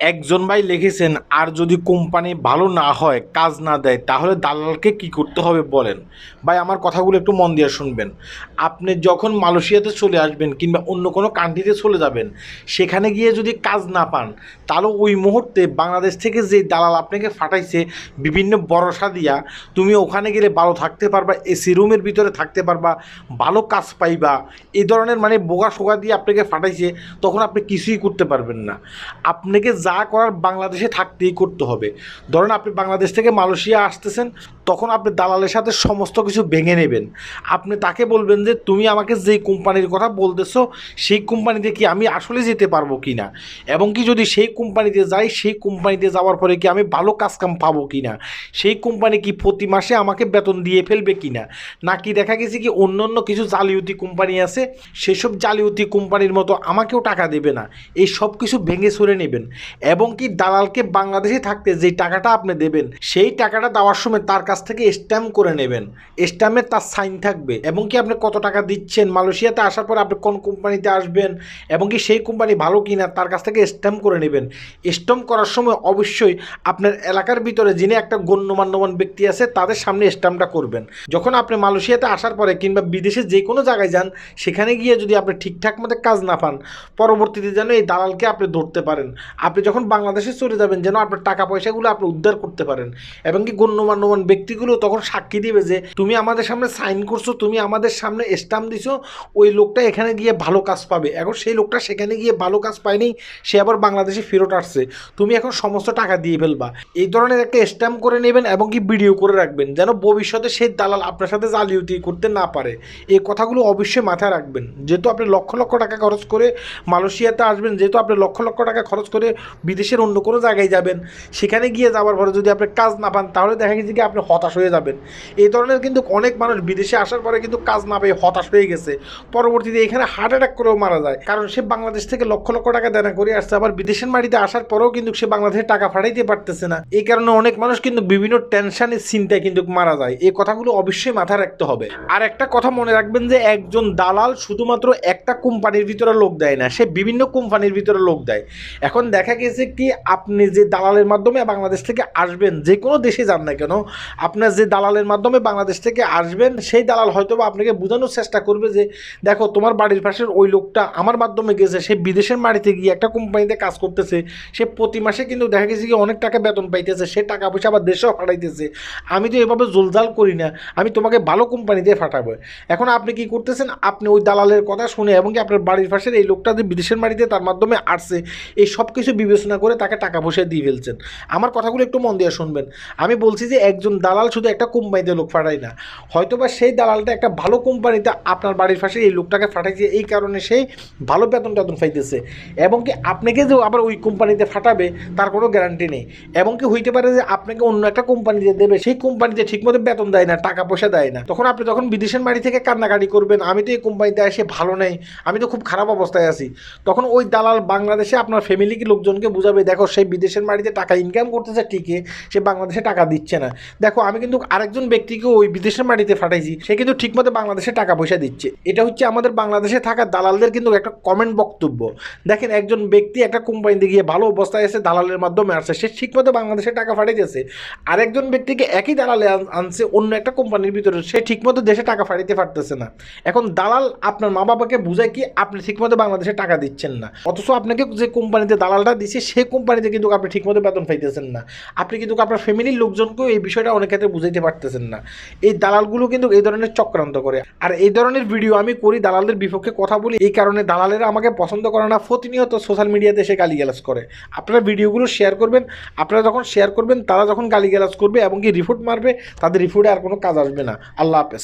একজন ভাই লিখেছেন, আর যদি কোম্পানি ভালো না হয়, কাজ না দেয়, তাহলে দালালকে কি করতে হবে বলেন। ভাই আমার কথাগুলো একটু মন দিয়ে শুনবেন। আপনি যখন মালয়েশিয়াতে চলে আসবেন কিংবা অন্য কোনো কান্ট্রিতে চলে যাবেন, সেখানে গিয়ে যদি কাজ না পান, তাহলে ওই মুহূর্তে বাংলাদেশ থেকে যে দালাল আপনাকে ফাটাইছে বিভিন্ন ভরসা দিয়া, তুমি ওখানে গেলে ভালো থাকতে পারবা, এসি রুমের ভিতরে থাকতে পারবা, ভালো কাজ পাইবা, এই ধরনের মানে বোগা সোগা দিয়ে আপনাকে ফাটাইছে, তখন আপনি কিছুই করতে পারবেন না। আপনাকে যা করার বাংলাদেশে থাকতেই করতে হবে। ধরেন আপনি বাংলাদেশ থেকে মালয়েশিয়া আসতেছেন, তখন আপনি দালালের সাথে সমস্ত কিছু ভেঙে নেবেন। আপনি তাকে বলবেন যে তুমি আমাকে যেই কোম্পানির কথা বলতেছো, সেই কোম্পানিতে কি আমি আসলে যেতে পারবো কি না, এবং কি যদি সেই কোম্পানিতে যাই, সেই কোম্পানিতে যাওয়ার পরে কি আমি ভালো কাজ কাম পাবো কি না, সেই কোম্পানি কি প্রতি মাসে আমাকে বেতন দিয়ে ফেলবে কি না, নাকি দেখা গেছে কি অন্য অন্য কিছু জালিয়াতি কোম্পানি আছে, সেসব জালিয়াতি কোম্পানির মতো আমাকেও টাকা দেবে না। এই সব কিছু ভেঙে সরে নেবেন। এবং কি দালালকে বাংলাদেশে থাকতে যেই টাকাটা আপনি দেবেন, সেই টাকাটা দেওয়ার সময় তার কাছ থেকে স্ট্যাম্প করে নেবেন। স্ট্যাম্পে তার সাইন থাকবে, এবং কি আপনি কত টাকা দিচ্ছেন, মালয়েশিয়াতে আসার পর আপনি কোন কোম্পানিতে আসবেন, এবং কি সেই কোম্পানি ভালো কিনা তার কাছ থেকে স্ট্যাম্প করে নেবেন। স্ট্যাম্প করার সময় অবশ্যই আপনার এলাকার ভিতরে যিনি একটা গণ্যমান্যবান ব্যক্তি আছে তাদের সামনে স্ট্যাম্পটা করবেন। যখন আপনি মালয়েশিয়াতে আসার পরে কিংবা বিদেশে যে কোনো জায়গায় যান, সেখানে গিয়ে যদি আপনি ঠিকঠাক মতো কাজ না পান, পরবর্তীতে যেন এই দালালকে আপনি ধরতে পারেন। আপনি যখন বাংলাদেশে চলে যাবেন, যেন আপনার টাকা পয়সাগুলো আপনি উদ্ধার করতে পারেন, এবং কি গণ্যমান্যবান ব্যক্তিগুলো তখন সাক্ষী দিবে যে তুমি আমাদের সামনে সাইন করছো, তুমি আমাদের সামনে স্ট্যাম্প দিছো, ওই লোকটা এখানে গিয়ে ভালো কাজ পাবে। এখন সেই লোকটা সেখানে গিয়ে ভালো কাজ পায়নি, সে আবার বাংলাদেশে ফেরত আসছে, তুমি এখন সমস্ত টাকা দিয়ে ফেলবা। এই ধরনের একটা স্ট্যাম্প করে নেবেন, এবং কি ভিডিও করে রাখবেন, যেন ভবিষ্যতে সেই দালাল আপনার সাথে জালিয়াতি করতে না পারে। এই কথাগুলো অবশ্যই মাথায় রাখবেন। যেহেতু আপনি লক্ষ লক্ষ টাকা খরচ করে মালয়েশিয়াতে আসবেন, যেহেতু আপনি লক্ষ লক্ষ টাকা খরচ করে বিদেশের অন্য কোনো জায়গায় যাবেন, সেখানে গিয়ে যাওয়ার পরে যদি আপনি কাজ না পান, তাহলে দেখা গেছে কি আপনি হতাশ হয়ে যাবেন। এই ধরনের কিন্তু অনেক মানুষ বিদেশে আসার পরে কিন্তু কাজ না পেয়ে হতাশ হয়ে গেছে, পরবর্তীতে এখানে হার্ট অ্যাটাক করেও মারা যায়। কারণ সে বাংলাদেশ থেকে লক্ষ লক্ষ টাকা দেনা করে আসছে, আবার বিদেশের মাটিতে আসার পরেও কিন্তু সে বাংলাদেশে টাকা ফাটাইতে পারতেছে না। এই কারণে অনেক মানুষ কিন্তু বিভিন্ন টেনশনের চিন্তায় কিন্তু মারা যায়। এই কথাগুলো অবশ্যই মাথায় রাখতে হবে। আর একটা কথা মনে রাখবেন যে একজন দালাল শুধুমাত্র একটা কোম্পানির ভিতরে লোক দেয় না, সে বিভিন্ন কোম্পানির ভিতরে লোক দেয়। এখন দেখা গেছে কি আপনি যে দালালের মাধ্যমে বাংলাদেশ থেকে আসবেন, যে কোনো দেশে যান না কেন, আপনার যে দালালের মাধ্যমে বাংলাদেশ থেকে আসবেন, সেই দালাল হয়তো বা আপনাকে বোঝানোর চেষ্টা করবে যে দেখো তোমার বাড়ির পাশের ওই লোকটা আমার মাধ্যমে গেছে, সে বিদেশের মাটিতে গিয়ে একটা কোম্পানিতে কাজ করতেছে, সে প্রতি মাসে কিন্তু দেখা গেছে কি অনেক টাকা বেতন পাইতেছে, সে টাকা পয়সা আবার দেশেও ফাটাইতেছে, আমি তো এভাবে জোলজাল করি না, আমি তোমাকে ভালো কোম্পানিতে ফাটাবো। এখন আপনি কি করতেছেন, আপনি ওই দালালের কথা শুনে এবং কি আপনার বাড়ির পাশের এই লোকটা যে বিদেশের মাটিতে তার মাধ্যমে আসছে, এই সব কিছু বিবেচনা করে তাকে টাকা পয়সা দিয়ে ফেলছেন। আমার কথাগুলো একটু মন দিয়ে শুনবেন। আমি বলছি যে একজন দালাল শুধু একটা কোম্পানিতে লোক ফাটায় না, হয়তোবা সেই দালালটা একটা ভালো কোম্পানিতে আপনার বাড়ির পাশে এই লোকটাকে ফাটাইছে, এই কারণে সেই ভালো বেতন টেতন পাইতেছে, এবং কি আপনাকে যে আবার ওই কোম্পানিতে ফাটাবে তার কোনো গ্যারান্টি নেই। এবং কি হইতে পারে যে আপনাকে অন্য একটা কোম্পানিতে দেবে, সেই কোম্পানিতে ঠিকমতো বেতন দেয় না, টাকা পয়সা দেয় না, তখন আপনি যখন বিদেশের বাড়ি থেকে কান্নাকাটি করবেন, আমি তো এই কোম্পানিতে এসে ভালো নেই, আমি তো খুব খারাপ অবস্থায় আছি, তখন ওই দালাল বাংলাদেশে আপনার ফ্যামিলিকে লোকজনকে বুঝাবে দেখো সেই বিদেশের বাড়িতে টাকা ইনকাম করতেছে ঠিকই, সে বাংলাদেশে টাকা দিচ্ছে না, দেখো আমি কিন্তু আরেকজন ব্যক্তিকে ওই বিদেশের বাড়িতে ফাটাইছি, সে কিন্তু ঠিকমতো বাংলাদেশে টাকা পয়সা দিচ্ছে। এটা হচ্ছে আমাদের বাংলাদেশে থাকা দালালদের কিন্তু একটা কমেন্ট বক্তব্য। দেখেন একজন ব্যক্তি একটা কোম্পানিতে গিয়ে ভালো অবস্থায় এসে দালালের মাধ্যমে আসছে, সে ঠিকমতো বাংলাদেশে টাকা ফাটাইতেছে, আরেকজন ব্যক্তিকে একই দালালে আনছে অন্য একটা কোম্পানির ভিতরে, সে ঠিকমতো দেশে টাকা ফাটাইতে পারতেছে না। এখন দালাল আপনার মা বাবাকে বুঝায় কি আপনি ঠিকমতো বাংলাদেশে টাকা দিচ্ছেন না, অথচ আপনাকে যে কোম্পানিতে দালালটা দিচ্ছে সেই কোম্পানিতে কিন্তু আপনি ঠিকমতো বেতন পাইতেছেন না, আপনি কিন্তু আপনার ফ্যামিলির লোকজনকেও এই বিষয়টা অনেক ক্ষেত্রে বুঝাইতে পারতেছেন না। এই দালালগুলো কিন্তু এই ধরনের চক্রান্ত করে, আর এই ধরনের ভিডিও আমি করি, দালালদের বিপক্ষে কথা বলি, এই কারণে দালালেরা আমাকে পছন্দ করে না, প্রতিনিয়ত সোশ্যাল মিডিয়াতে এসে গালিগালাজ করে। আপনারা ভিডিওগুলো শেয়ার করবেন, আপনারা যখন শেয়ার করবেন তারা যখন গালিগালাজ করবে এবং কি রিপোর্ট মারবে, তাদের রিপোর্টে আর কোনো কাজ আসবে না। আল্লাহ হাফেজ।